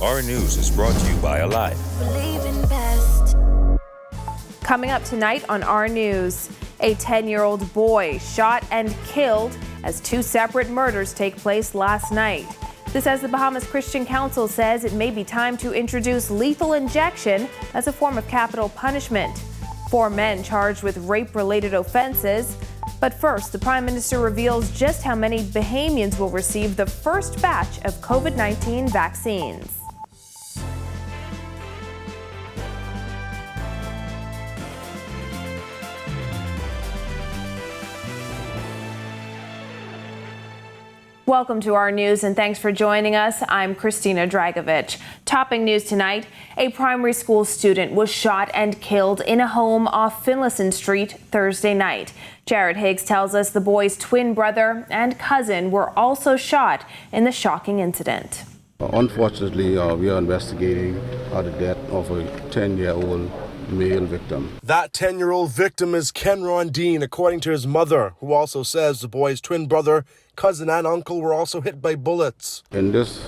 Our News is brought to you by Alive. Coming up tonight on Our News, a 10-year-old boy shot and killed as two separate murders take place last night. This as the Bahamas Christian Council says it may be time to introduce lethal injection as a form of capital punishment. 4 men charged with rape-related offenses. But first, the Prime Minister reveals just how many Bahamians will receive the first batch of COVID-19 vaccines. Welcome to Our News and thanks for joining us. I'm KRISTINA DRAGOVICH. Topping news tonight, a primary school student was shot and killed in a home off Finlayson Street Thursday night. Jared Higgs tells us the boy's twin brother and cousin were also shot in the shocking incident. Unfortunately, we are investigating the death of a 10-year-old male victim. That 10-year-old victim is Kenron Dean, according to his mother, who also says the boy's twin brother, cousin and uncle were also hit by bullets. In this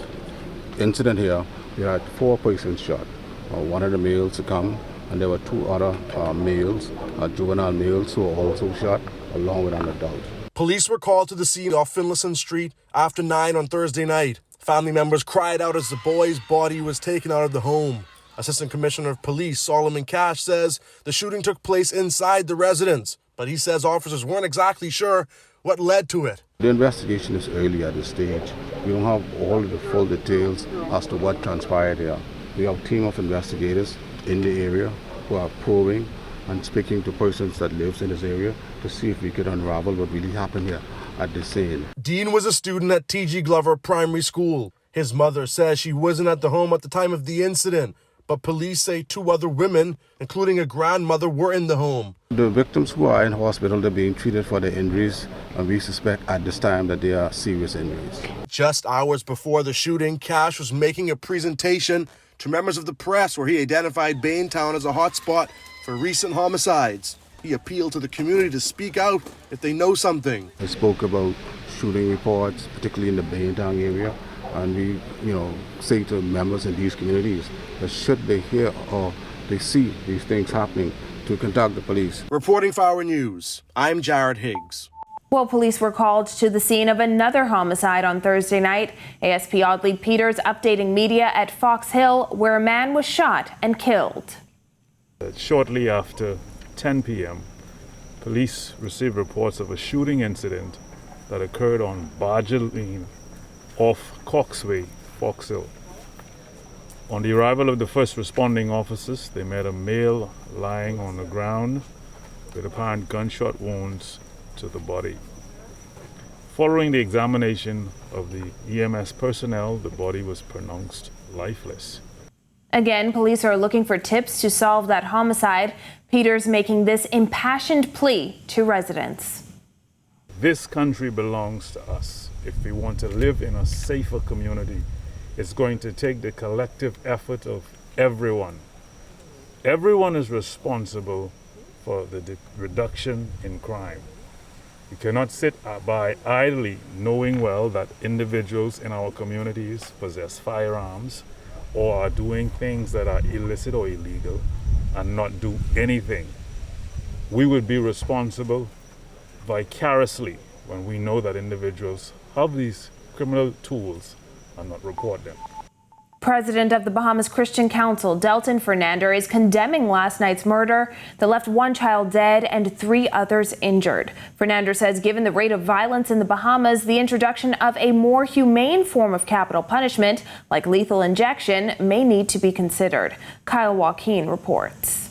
incident here, we had 4 persons shot. One of the males succumbed, and there were 2 other males, juvenile males, who were also shot, along with an adult. Police were called to the scene off Finlayson Street after 9 on Thursday night. Family members cried out as the boy's body was taken out of the home. Assistant Commissioner of Police Solomon Cash says the shooting took place inside the residence, but he says officers weren't exactly sure what led to it. The investigation is early at this stage. We don't have all the full details as to what transpired here. We have a team of investigators in the area who are probing and speaking to persons that live in this area to see if we could unravel what really happened here at the scene. Dean was a student at T.G. Glover Primary School. His mother says she wasn't at the home at the time of the incident, but police say 2 other women, including a grandmother, were in the home. The victims who are in hospital, they're being treated for their injuries, and we suspect at this time that they are serious injuries. Just hours before the shooting, Cash was making a presentation to members of the press where he identified Baintown as a hotspot for recent homicides. He appealed to the community to speak out if they know something. I spoke about shooting reports, particularly in the Baintown area, and we, say to members in these communities that should they hear or they see these things happening, to contact the police. Reporting for Our News, I'm Jared Higgs. Well, police were called to the scene of another homicide on Thursday night. ASP Audley Peters updating media at Fox Hill, where a man was shot and killed. Shortly after 10 p.m., police received reports of a shooting incident that occurred on Barger Lane off Coxway, Fox Hill. On the arrival of the first responding officers, they met a male lying on the ground with apparent gunshot wounds to the body. Following the examination of the EMS personnel, the body was pronounced lifeless. Again, police are looking for tips to solve that homicide. Peters making this impassioned plea to residents. This country belongs to us. If we want to live in a safer community, it's going to take the collective effort of everyone. Everyone is responsible for the reduction in crime. We cannot sit by idly knowing well that individuals in our communities possess firearms or are doing things that are illicit or illegal and not do anything. We would be responsible vicariously when we know that individuals have these criminal tools and not report them. President of the Bahamas Christian Council, Delton Fernander, is condemning last night's murder that left 1 child dead and 3 others injured. Fernander says given the rate of violence in the Bahamas, the introduction of a more humane form of capital punishment, like lethal injection, may need to be considered. Kyle Joaquin reports.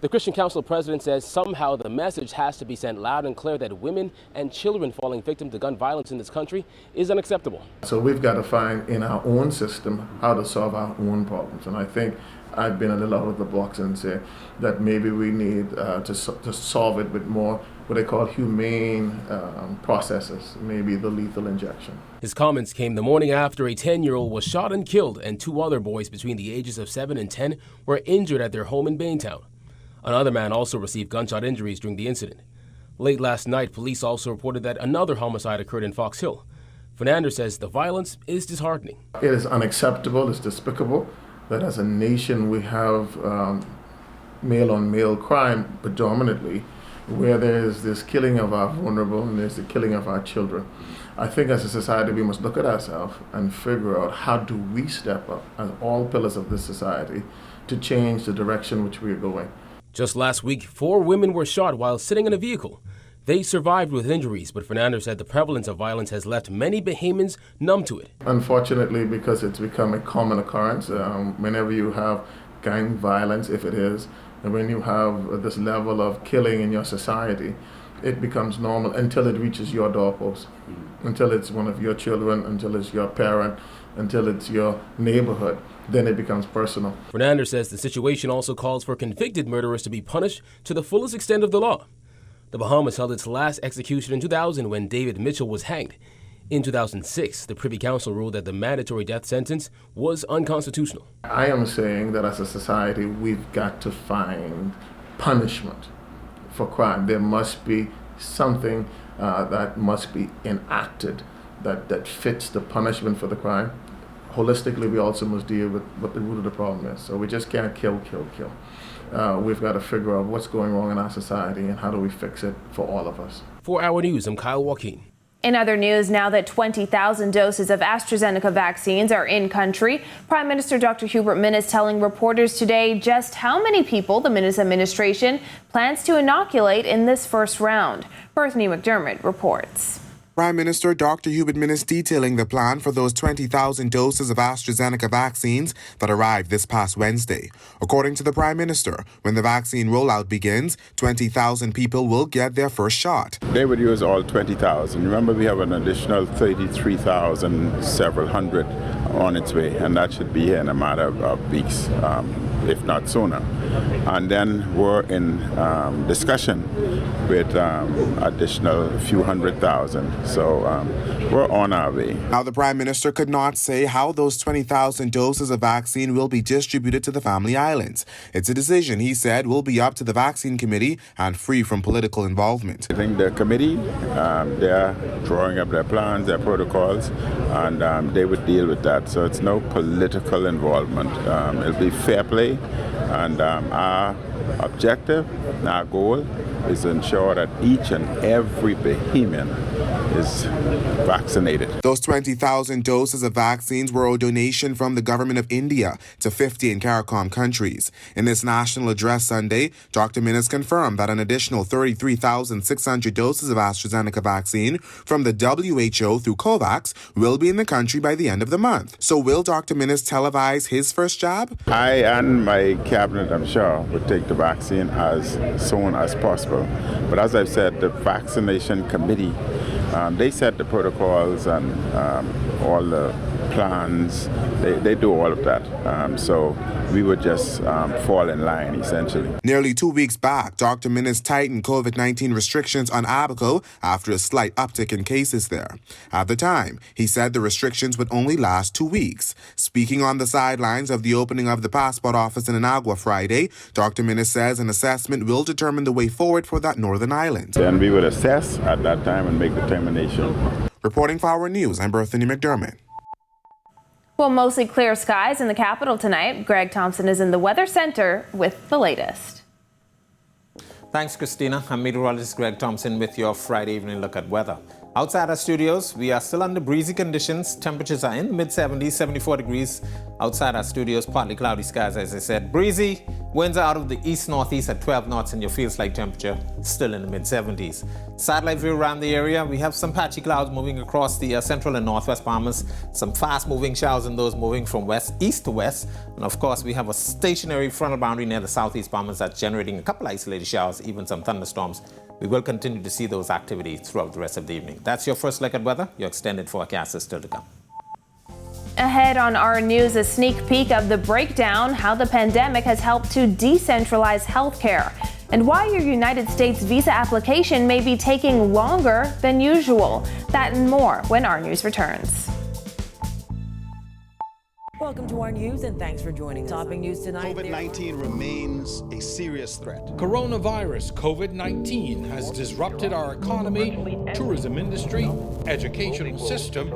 The Christian Council president says somehow the message has to be sent loud and clear that women and children falling victim to gun violence in this country is unacceptable. So we've got to find in our own system how to solve our own problems. And I think I've been a little out of the box and say that maybe we need to solve it with more what they call humane processes, maybe the lethal injection. His comments came the morning after a 10-year-old was shot and killed and 2 other boys between the ages of 7 and 10 were injured at their home in Baintown. Another man also received gunshot injuries during the incident. Late last night, police also reported that another homicide occurred in Fox Hill. Fernandez says the violence is disheartening. It is unacceptable, it's despicable that as a nation we have male-on-male crime predominantly, where there is this killing of our vulnerable and there's the killing of our children. I think as a society we must look at ourselves and figure out how do we step up as all pillars of this society to change the direction which we are going. Just last week, 4 women were shot while sitting in a vehicle. They survived with injuries, but Fernandez said the prevalence of violence has left many Bahamians numb to it. Unfortunately, because it's become a common occurrence, whenever you have gang violence, if it is, and when you have this level of killing in your society, it becomes normal until it reaches your doorpost, until it's one of your children, until it's your parent, until it's your neighborhood. Then it becomes personal. Fernandez says the situation also calls for convicted murderers to be punished to the fullest extent of the law. The Bahamas held its last execution in 2000 when David Mitchell was hanged. In 2006, the Privy Council ruled that the mandatory death sentence was unconstitutional. I am saying that as a society, we've got to find punishment for crime. There must be something that must be enacted that fits the punishment for the crime. Holistically, we also must deal with what the root of the problem is. So we just can't kill. We've got to figure out what's going wrong in our society and how do we fix it for all of us. For Our News, I'm Kyle Joaquin. In other news, now that 20,000 doses of AstraZeneca vaccines are in country, Prime Minister Dr. Hubert Minnis telling reporters today just how many people the Minnis administration plans to inoculate in this first round. Bethany McDermott reports. Prime Minister Dr. Hubert Minnis detailing the plan for those 20,000 doses of AstraZeneca vaccines that arrived this past Wednesday. According to the Prime Minister, when the vaccine rollout begins, 20,000 people will get their first shot. They would use all 20,000. Remember, we have an additional 33,000, several hundred on its way, and that should be here in a matter of weeks, if not sooner. And then we're in discussion with additional few 100,000. So we're on our way. Now, the Prime Minister could not say how those 20,000 doses of vaccine will be distributed to the family islands. It's a decision, he said, will be up to the vaccine committee and free from political involvement. I think the committee, they're drawing up their plans, their protocols, and they would deal with that. So it's no political involvement. It'll be fair play, and our objective, our goal, is to ensure that each and every Bahamian is vaccinated. Those 20,000 doses of vaccines were a donation from the government of India to 50 in CARICOM countries. In this national address Sunday, Dr. Minnis confirmed that an additional 33,600 doses of AstraZeneca vaccine from the WHO through COVAX will be in the country by the end of the month. So will Dr. Minnis televise his first jab? I and my cabinet, I'm sure, would take the vaccine as soon as possible. But as I've said, the vaccination committee, they set the protocols and all the plans. They do all of that. So we would just fall in line, essentially. Nearly 2 weeks back, Dr. Minnis tightened COVID-19 restrictions on Abaco after a slight uptick in cases there. At the time, he said the restrictions would only last 2 weeks. Speaking on the sidelines of the opening of the passport office in Inagua Friday, Dr. Minnis says an assessment will determine the way forward for that northern island. Then we would assess at that time and make the determination. Reporting for Our News, I'm Bethany McDermott. Well, mostly clear skies in the capital tonight. Greg Thompson is in the Weather Center with the latest. Thanks, Christina. I'm meteorologist Greg Thompson with your Friday evening look at weather. Outside our studios, we are still under breezy conditions. Temperatures are in the mid-70s, 74 degrees. Outside our studios, partly cloudy skies, as I said. Breezy, winds are out of the east-northeast at 12 knots, and your feels-like temperature still in the mid-70s. Satellite view around the area, we have some patchy clouds moving across the central and northwest Bahamas. Some fast-moving showers and those moving from east to west. And of course, we have a stationary frontal boundary near the southeast Bahamas that's generating a couple isolated showers, even some thunderstorms. We will continue to see those activities throughout the rest of the evening. That's your first look at weather. Your extended forecast is still to come. Ahead on Our News, a sneak peek of the breakdown, how the pandemic has helped to decentralize healthcare, and why your United States visa application may be taking longer than usual. That and more when Our News returns. Welcome to our news and thanks for joining us. Topping news tonight. COVID-19 remains a serious threat. Coronavirus COVID-19 has disrupted our economy, tourism industry, educational system,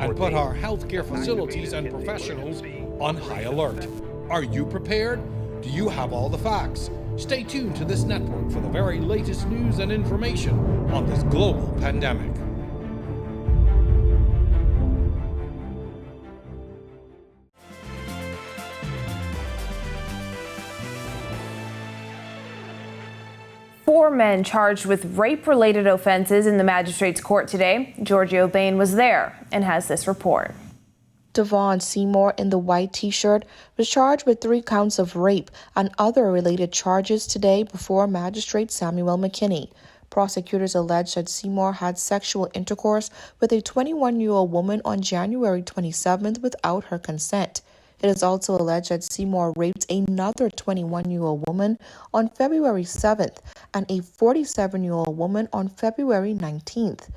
and put our healthcare facilities and professionals on high alert. Are you prepared? Do you have all the facts? Stay tuned to this network for the very latest news and information on this global pandemic. Four men charged with rape-related offenses in the magistrate's court today. Giorgio Bain was there and has this report. Devon Seymour in the white t-shirt was charged with 3 counts of rape and other related charges today before Magistrate Samuel McKinney. Prosecutors alleged that Seymour had sexual intercourse with a 21-year-old woman on January 27th without her consent. It is also alleged that Seymour raped another 21-year-old woman on February 7th and a 47-year-old woman on February 19th.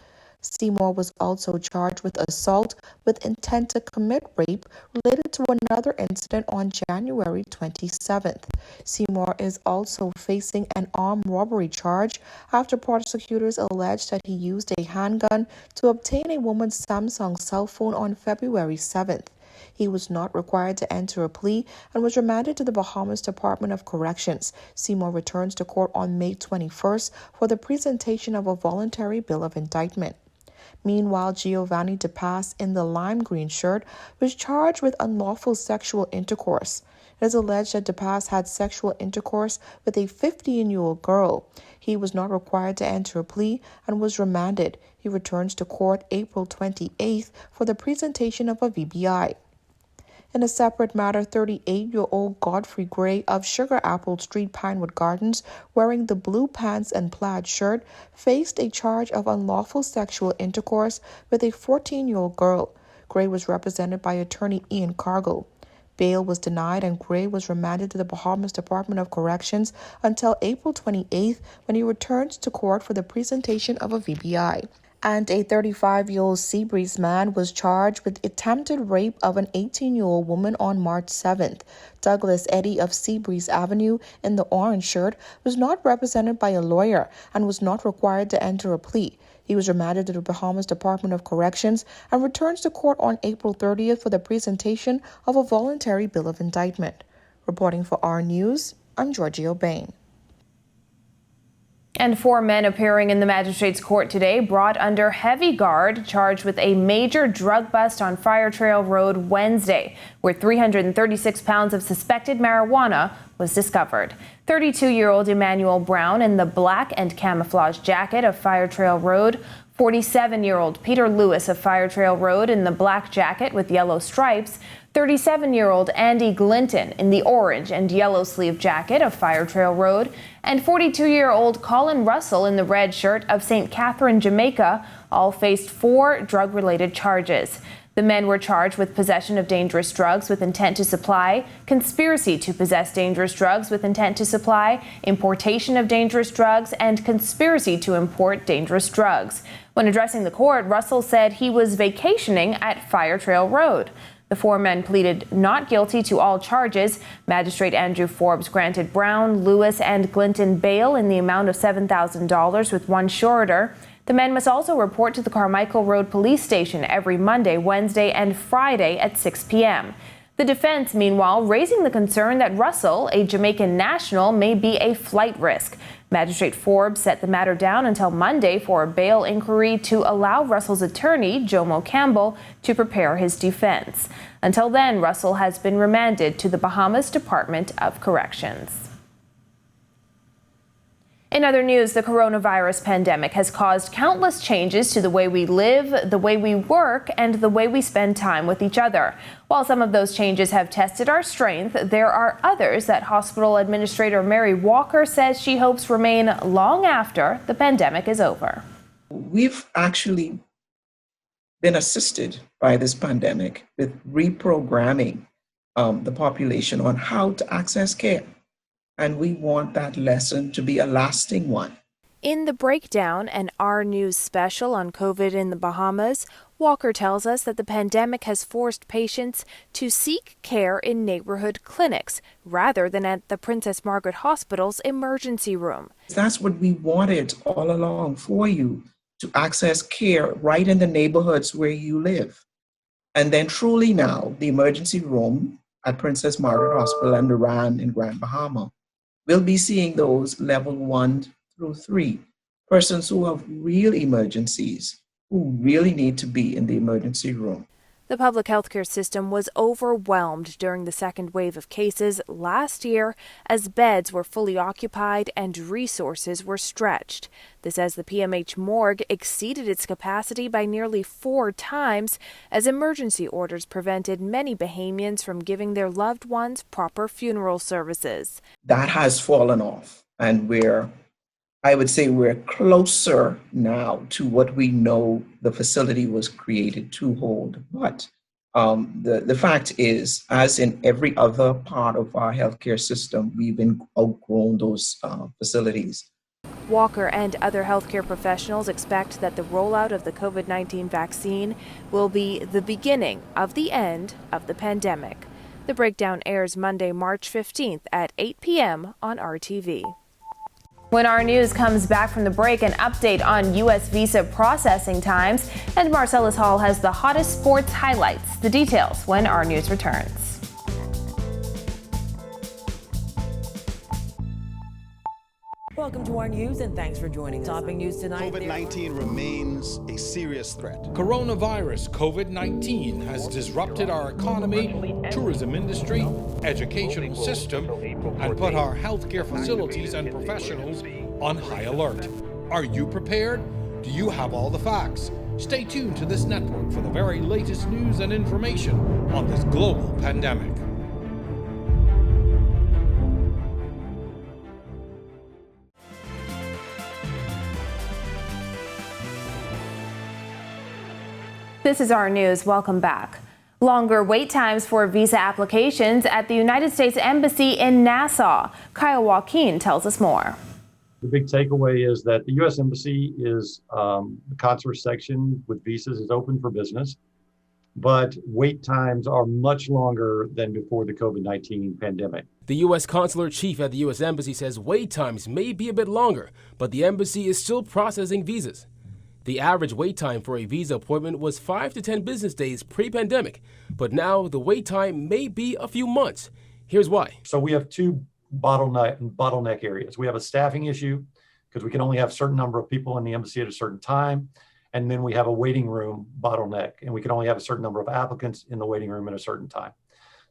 Seymour was also charged with assault with intent to commit rape related to another incident on January 27th. Seymour is also facing an armed robbery charge after prosecutors alleged that he used a handgun to obtain a woman's Samsung cell phone on February 7th. He was not required to enter a plea and was remanded to the Bahamas Department of Corrections. Seymour returns to court on May 21st for the presentation of a voluntary bill of indictment. Meanwhile, Giovanni DePass in the lime green shirt was charged with unlawful sexual intercourse. It is alleged that DePass had sexual intercourse with a 15-year-old girl. He was not required to enter a plea and was remanded. He returns to court April 28th for the presentation of a VBI. In a separate matter, 38-year-old Godfrey Gray of Sugar Apple Street, Pinewood Gardens, wearing the blue pants and plaid shirt, faced a charge of unlawful sexual intercourse with a 14-year-old girl. Gray was represented by attorney Ian Cargill. Bail was denied and Gray was remanded to the Bahamas Department of Corrections until April 28th when he returned to court for the presentation of a VBI. And a 35-year-old Seabreeze man was charged with attempted rape of an 18-year-old woman on March 7th. Douglas Eddy of Seabreeze Avenue in the orange shirt was not represented by a lawyer and was not required to enter a plea. He was remanded to the Bahamas Department of Corrections and returns to court on April 30th for the presentation of a voluntary bill of indictment. Reporting for our News, I'm Giorgio Bain. And 4 men appearing in the magistrate's court today brought under heavy guard, charged with a major drug bust on Fire Trail Road Wednesday, where 336 pounds of suspected marijuana was discovered. 32-year-old Emmanuel Brown in the black and camouflage jacket of Fire Trail Road, 47-year-old Peter Lewis of Fire Trail Road in the black jacket with yellow stripes, 37-year-old Andy Glinton in the orange and yellow sleeve jacket of Fire Trail Road, and 42-year-old Colin Russell in the red shirt of St. Catherine, Jamaica, all faced 4 drug-related charges. The men were charged with possession of dangerous drugs with intent to supply, conspiracy to possess dangerous drugs with intent to supply, importation of dangerous drugs, and conspiracy to import dangerous drugs. When addressing the court, Russell said he was vacationing at Fire Trail Road. The 4 men pleaded not guilty to all charges. Magistrate Andrew Forbes granted Brown, Lewis, and Glinton bail in the amount of $7,000 with one shorter. The men must also report to the Carmichael Road Police Station every Monday, Wednesday, and Friday at 6 p.m. The defense, meanwhile, raising the concern that Russell, a Jamaican national, may be a flight risk. Magistrate Forbes set the matter down until Monday for a bail inquiry to allow Russell's attorney, Jomo Campbell, to prepare his defense. Until then, Russell has been remanded to the Bahamas Department of Corrections. In other news, the coronavirus pandemic has caused countless changes to the way we live, the way we work, and the way we spend time with each other. While some of those changes have tested our strength, there are others that Hospital Administrator Mary Walker says she hopes remain long after the pandemic is over. We've actually been assisted by this pandemic with reprogramming the population on how to access care. And we want that lesson to be a lasting one. In the breakdown, an R News special on COVID in the Bahamas, Walker tells us that the pandemic has forced patients to seek care in neighborhood clinics rather than at the Princess Margaret Hospital's emergency room. That's what we wanted all along for you, to access care right in the neighborhoods where you live. And then truly now, the emergency room at Princess Margaret Hospital and the RAN in Grand Bahama will be seeing those level 1 through 3, persons who have real emergencies, who really need to be in the emergency room. The public healthcare system was overwhelmed during the second wave of cases last year as beds were fully occupied and resources were stretched. This as the PMH morgue exceeded its capacity by nearly 4 times as emergency orders prevented many Bahamians from giving their loved ones proper funeral services. That has fallen off, and I would say we're closer now to what we know the facility was created to hold. But the fact is, as in every other part of our healthcare system, we've outgrown those facilities. Walker and other healthcare professionals expect that the rollout of the COVID-19 vaccine will be the beginning of the end of the pandemic. The breakdown airs Monday, March 15th at 8 p.m. on RTV. When our news comes back from the break, an update on U.S. visa processing times, and Marcellus Hall has the hottest sports highlights. The details when our news returns. Welcome to our news and thanks for joining us. Topping news tonight. COVID-19 remains a serious threat. Coronavirus COVID-19 has disrupted our economy, tourism industry, educational system, and put our healthcare facilities and professionals on high alert. Are you prepared? Do you have all the facts? Stay tuned to this network for the very latest news and information on this global pandemic. This is our news. Welcome back. Longer wait times for visa applications at the United States Embassy in Nassau. Kyle Joaquin tells us more. The big takeaway is that the U.S. Embassy is the consular section with visas is open for business, but wait times are much longer than before the COVID-19 pandemic. The U.S. consular chief at the U.S. Embassy says wait times may be a bit longer, but the embassy is still processing visas. The average wait time for a visa appointment was 5 to 10 business days pre-pandemic, but now the wait time may be a few months. Here's why. So we have two bottleneck areas. We have a staffing issue because we can only have a certain number of people in the embassy at a certain time. And then we have a waiting room bottleneck, and we can only have a certain number of applicants in the waiting room at a certain time.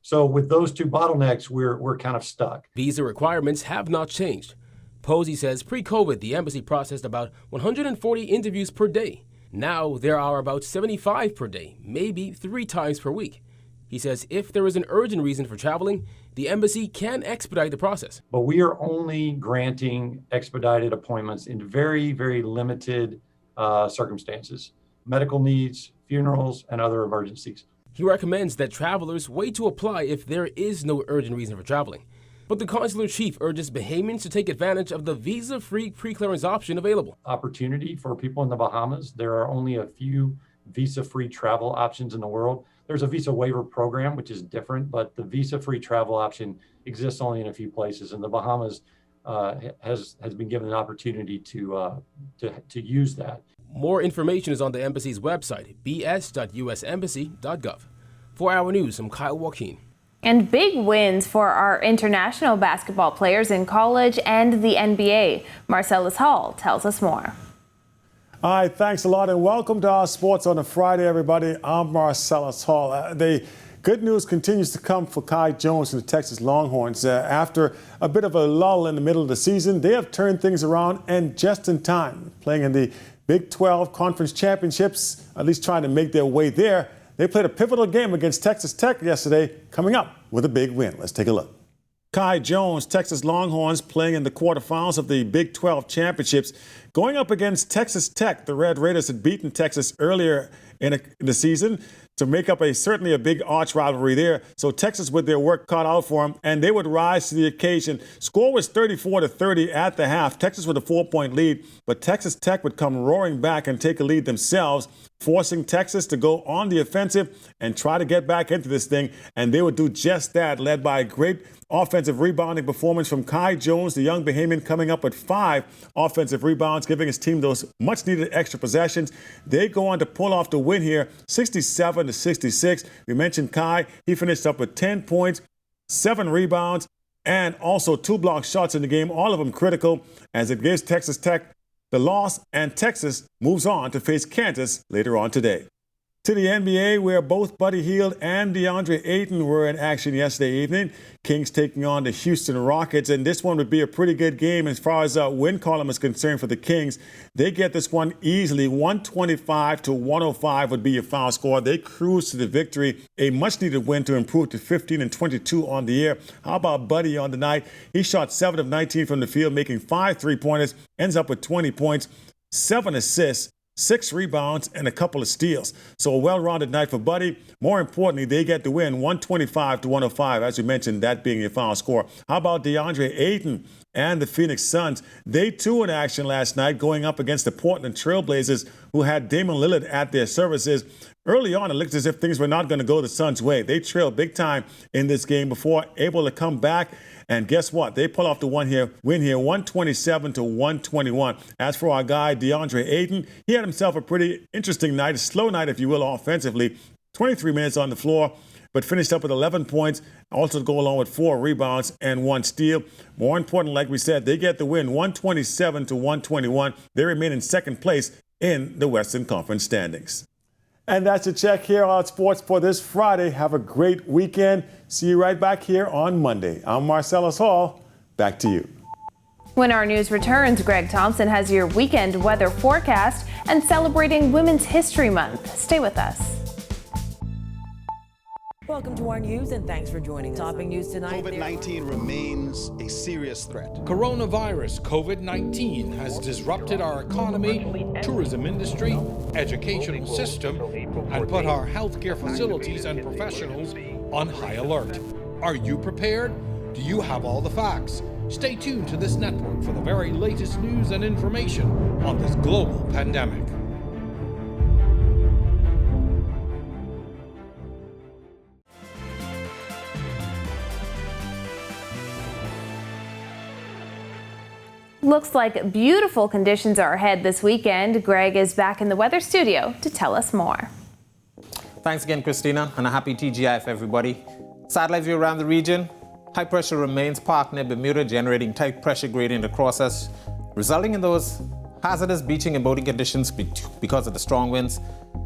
So with those two bottlenecks, we're kind of stuck. Visa requirements have not changed. Posey says pre-COVID, the embassy processed about 140 interviews per day. Now there are about 75 per day, maybe 3 times per week. He says if there is an urgent reason for traveling, the embassy can expedite the process. But we are only granting expedited appointments in very, very limited circumstances, medical needs, funerals, and other emergencies. He recommends that travelers wait to apply if there is no urgent reason for traveling. But the consular chief urges Bahamians to take advantage of the visa-free pre-clearance option available. Opportunity for people in the Bahamas. There are only a few visa-free travel options in the world. There's a visa waiver program, which is different, but the visa-free travel option exists only in a few places, and the Bahamas has been given an opportunity to use that. More information is on the embassy's website, bs.usembassy.gov. For Our News, I'm Kyle Joaquin. And big wins for our international basketball players in college and the NBA. Marcellus Hall tells us more. All right, thanks a lot and welcome to our Sports on a Friday, everybody. I'm Marcellus Hall. The good news continues to come for Kai Jones and the Texas Longhorns. After a bit of a lull in the middle of the season, they have turned things around and just in time, playing in the Big 12 Conference Championships, at least trying to make their way there. They played a pivotal game against Texas Tech yesterday, coming up with a big win. Let's take a look. Kai Jones, Texas Longhorns, playing in the quarterfinals of the Big 12 Championships, going up against Texas Tech. The Red Raiders had beaten Texas earlier in the season. to make up certainly a big arch rivalry there. So Texas with their work cut out for them, and they would rise to the occasion. Score was 34-30 at the half. Texas with a 4-point lead, but Texas Tech would come roaring back and take a lead themselves, forcing Texas to go on the offensive and try to get back into this thing. And they would do just that, led by a great offensive rebounding performance from Kai Jones, the young Bahamian, coming up with 5 offensive rebounds, giving his team those much-needed extra possessions. They go on to pull off the win here, 67-66. We mentioned Kai. He finished up with 10 points, 7 rebounds, and also 2 block shots in the game, all of them critical, as it gives Texas Tech the loss, and Texas moves on to face Kansas later on today. To the NBA, where both Buddy Hield and DeAndre Ayton were in action yesterday evening. Kings taking on the Houston Rockets, and this one would be a pretty good game as far as win column is concerned for the Kings. They get this one easily. 125-105 would be your final score. They cruise to the victory, a much-needed win to improve to 15-22 on the year. How about Buddy on the night? He shot 7 of 19 from the field, making 5 3-pointers, ends up with 20 points, 7 assists, 6 rebounds, and a couple of steals. So a well-rounded night for Buddy. More importantly, they get the win, 125-105, as you mentioned, that being your final score. How about DeAndre Ayton and the Phoenix Suns? They, too, in action last night, going up against the Portland Trail Blazers, who had Damian Lillard at their services. Early on, it looked as if things were not going to go the Suns' way. They trailed big time in this game before able to come back. And guess what? They pull off the win here, 127-121. As for our guy, DeAndre Ayton, he had himself a pretty interesting night, a slow night, if you will, offensively. 23 minutes on the floor, but finished up with 11 points, also to go along with 4 rebounds and 1 steal. More important, like we said, they get the win, 127-121. They remain in second place in the Western Conference standings. And that's a check here on sports for this Friday. Have a great weekend. See you right back here on Monday. I'm Marcellus Hall. Back to you. When our news returns, Greg Thompson has your weekend weather forecast and celebrating Women's History Month. Stay with us. Welcome to our news and thanks for joining. Topping news tonight. COVID-19 remains a serious threat. Coronavirus COVID-19 has disrupted our economy, tourism industry, educational system, and put our healthcare facilities and professionals on high alert. Are you prepared? Do you have all the facts? Stay tuned to this network for the very latest news and information on this global pandemic. Looks like beautiful conditions are ahead this weekend. Greg is back in the weather studio to tell us more. Thanks again, Christina, and a happy TGI for everybody. Satellite view around the region. High pressure remains parked near Bermuda, generating tight pressure gradient across us, resulting in those hazardous beaching and boating conditions because of the strong winds.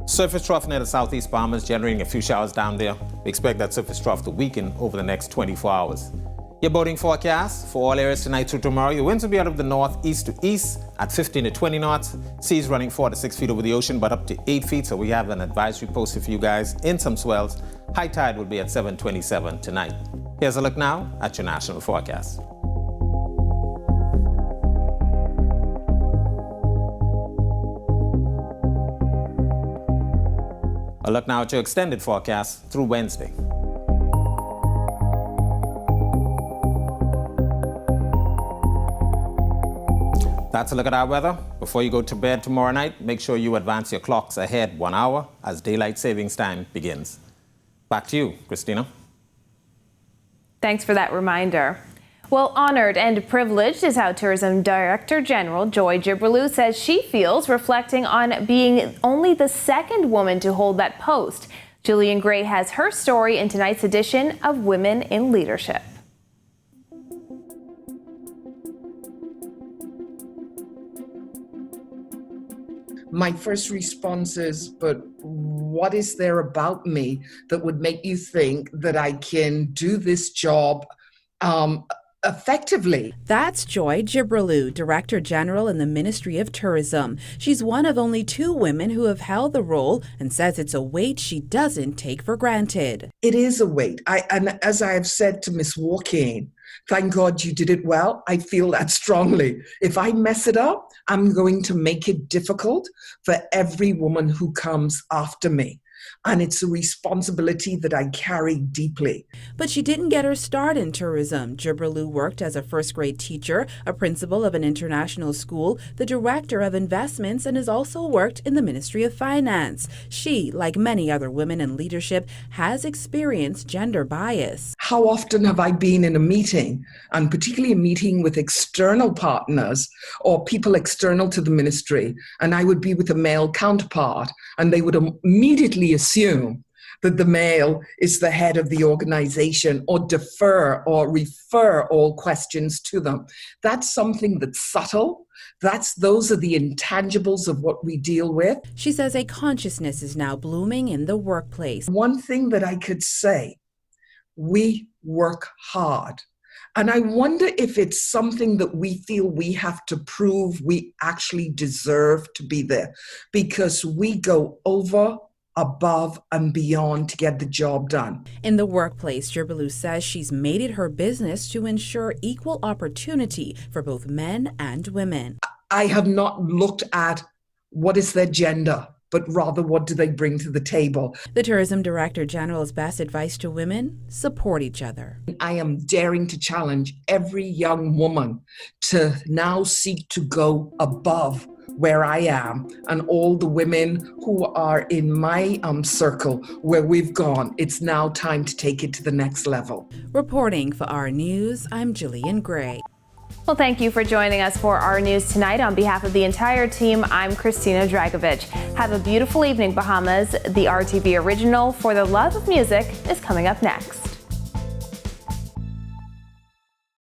Surface trough near the southeast Bahamas, generating a few showers down there. We expect that surface trough to weaken over the next 24 hours. Your boating forecast for all areas tonight through tomorrow. Your winds will be out of the northeast to east at 15 to 20 knots. Seas running 4 to 6 feet over the ocean, but up to 8 feet. So we have an advisory posted for you guys in some swells. High tide will be at 7:27 tonight. Here's a look now at your national forecast. A look now at your extended forecast through Wednesday. That's a look at our weather. Before you go to bed tomorrow night, make sure you advance your clocks ahead 1 hour as daylight savings time begins. Back to you, Christina. Thanks for that reminder. Well, honored and privileged is how Tourism Director General Joy Gibberlew says she feels, reflecting on being only the second woman to hold that post. Julian Gray has her story in tonight's edition of Women in Leadership. My first response is, but what is there about me that would make you think that I can do this job effectively? That's Joy Gibberlew, Director General in the Ministry of Tourism. She's one of only 2 women who have held the role and says it's a weight she doesn't take for granted. It is a weight. And as I have said to Miss Walking, thank God you did it well. I feel that strongly. If I mess it up, I'm going to make it difficult for every woman who comes after me. and it's a responsibility that I carry deeply. But she didn't get her start in tourism. Jibril worked as a first-grade teacher, a principal of an international school, the director of investments, and has also worked in the Ministry of Finance. She, like many other women in leadership, has experienced gender bias. How often have I been in a meeting, and particularly a meeting with external partners or people external to the ministry, and I would be with a male counterpart, and they would immediately assume that the male is the head of the organization, or defer or refer all questions to them. That's something that's subtle. Those are the intangibles of what we deal with. She says a consciousness is now blooming in the workplace. One thing that I could say, we work hard. And I wonder if it's something that we feel we have to prove we actually deserve to be there, because we go over, above, and beyond to get the job done. In the workplace, Jibril says she's made it her business to ensure equal opportunity for both men and women. I have not looked at what is their gender, but rather what do they bring to the table. The Tourism Director General's best advice to women: support each other. I am daring to challenge every young woman to now seek to go above where I am, and all the women who are in my circle where we've gone. It's now time to take it to the next level. Reporting for Our News, I'm Jillian Gray. Well, thank you for joining us for Our News Tonight. On behalf of the entire team, I'm KRISTINA DRAGOVICH. Have a beautiful evening, Bahamas. The RTV original For the Love of Music is coming up next.